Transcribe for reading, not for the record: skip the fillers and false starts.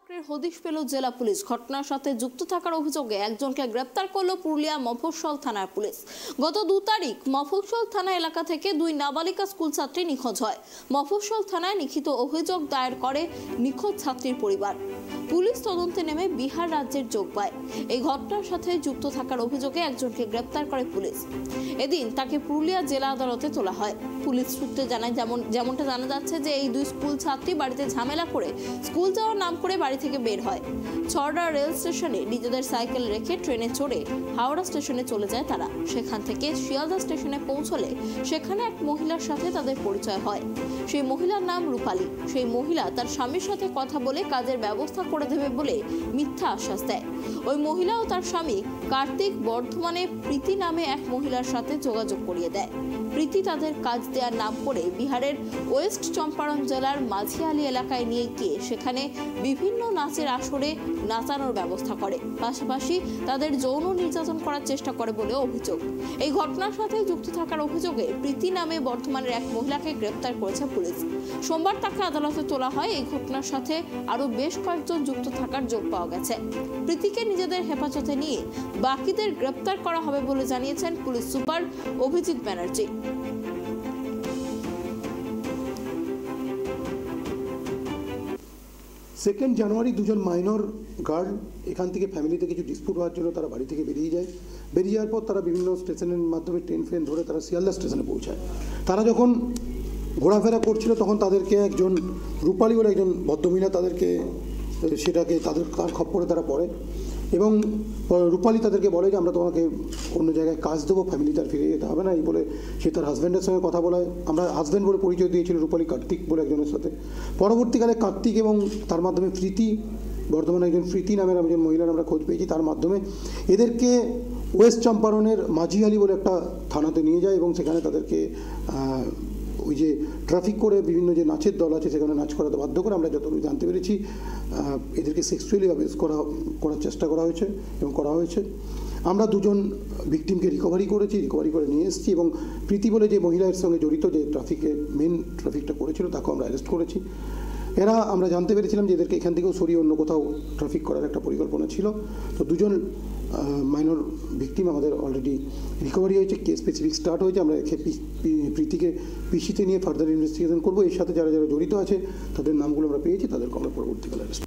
চক্রের হদিশ পেল জেলা পুলিশ। ঘটনার সাথে যুক্ত থাকার অভিযোগে একজনকে গ্রেপ্তার করল পুরুলিয়া মফস্বল থানার পুলিশ। গত 2 তারিখ মফস্বল থানা এলাকা থেকে 2 নাবালিকা স্কুল ছাত্রী নিখোঁজ হয়। মফস্বল থানায় লিখিত অভিযোগ দায়ের করে নিখোঁজ ছাত্রীর পরিবার। পুলিশ তদন্তে নেমে বিহার রাজ্যের যোগ পায়। এই ঘটনার সাথে যুক্ত থাকার অভিযোগে একজনকে গ্রেপ্তার করে পুলিশ। এদিন তাকে পুরুলিয়া জেলা আদালতে তোলা হয়। পুলিশ সূত্রে জানায় যেমনটা জানা যাচ্ছে যে এই 2 স্কুল ছাত্রী বাড়িতে ঝামেলা করে স্কুল যাওয়ার নাম করে বাড়ি থেকে বের হয়। ছড়া রেল স্টেশনে নিজেদের সাইকেল রেখে ট্রেনে চড়ে হাওড়া স্টেশনে চলে যায় তারা। সেখান থেকে শিয়ালদা স্টেশনে পৌঁছলে সেখানে এক মহিলার সাথে তাদের পরিচয় হয়। সেই মহিলার নাম রূপালী। সেই মহিলা তার স্বামীর সাথে কথা বলে কাজের ব্যবস্থা করে দেবে বলে মিথ্যা আশ্বাস দেয়। ওই মহিলা ও তার স্বামী কার্তিক বর্ধমানে প্রীতি নামে এক মহিলার সাথে যোগাযোগ করিয়ে দেয়। প্রীতি তাদের কাজ দেওয়ার নাম করে বিহারের ওয়েস্ট চম্পারণ জেলার মাঝিয়ালি এলাকায় নিয়ে গিয়ে সেখানে বিভিন্ন নাচের আসরে নাচানোর ব্যবস্থা করে, পাশাপাশি তাদের যৌন নির্যাতন করার চেষ্টা করে বলে অভিযোগ। এই ঘটনার সাথে যুক্ত থাকার অভিযোগে প্রীতি নামে বর্ধমানের এক মহিলাকে গ্রেপ্তার করেছে পুলিশ। সোমবার তাকে আদালতে তোলা হয়। এই ঘটনার সাথে আরো বেশ কয়েকজন যুক্ত থাকার যোগ পাওয়া গেছে। প্রীতিকে নিজেদের হেফাজতে নিয়ে বাকিদের গ্রেপ্তার করা হবে বলে জানিয়েছেন পুলিশ সুপার অভিজিৎ ব্যানার্জি। 2 জানুয়ারি দুজন মাইনর গার্ল এখান থেকে ফ্যামিলিতে কিছু ডিসপুট হওয়ার জন্য তারা বাড়ি থেকে বেরিয়ে যায়। বেরিয়ে যাওয়ার পর তারা বিভিন্ন স্টেশনের মাধ্যমে ট্রেন ধরে তারা শিয়ালদা স্টেশনে পৌঁছায়। তারা যখন ঘোরাফেরা করছিল তখন তাদেরকে একজন রূপালী বলে একজন ভদ্রমহিলা তাদেরকে তাদের খপ্পরে তারা পড়ে এবং রূপালী তাদেরকে বলে যে আমরা তোমাকে অন্য জায়গায় কাজ দেবো, ফ্যামিলিতে আর ফিরে যেতে হবে না। এই বলে সে তার হাজব্যান্ডের সঙ্গে কথা বলায়। আমরা হাজব্যান্ড বলে পরিচয় দিয়েছিল রূপালী কার্তিক বলে একজনের সাথে। পরবর্তীকালে কার্তিক এবং তার মাধ্যমে প্রীতি, বর্ধমানে একজন প্রীতি নামের একজন মহিলার আমরা খোঁজ পেয়েছি। তার মাধ্যমে এদেরকে ওয়েস্ট চম্পারণের মাঝিয়ালি বলে একটা থানাতে নিয়ে যায় এবং সেখানে তাদেরকে ওই যে ট্রাফিক করে বিভিন্ন যে নাচের দল আছে সেখানে নাচ করাতে বাধ্য করে। আমরা যতটুকু জানতে পেরেছি এদেরকে সেক্সুয়ালি অ্যাবিউজ করার চেষ্টা করা হয়েছে এবং করা হয়েছে। আমরা 2জন ভিকটিমকে রিকভারি করে নিয়ে এসেছি এবং প্রীতি বলে যে মহিলার সঙ্গে জড়িত যে মেন ট্রাফিকটা করেছিল তাকেও আমরা অ্যারেস্ট করেছি। এরা আমরা জানতে পেরেছিলাম যে এদেরকে এখান থেকেও সরিয়ে অন্য কোথাও ট্রাফিক করার একটা পরিকল্পনা ছিল। তো 2জন মাইনর ভিকটিম আমাদের অলরেডি রিকভারি হয়েছে, কেস স্পেসিফিক স্টার্ট হয়েছে। আমরা প্রীতিকে পিসিতে নিয়ে ফার্দার ইনভেস্টিগেশন করবো। এর সাথে যারা যারা জড়িত আছে তাদের নামগুলো আমরা পেয়েছি, তাদেরকে আমরা পরবর্তীকালে অ্যারেস্ট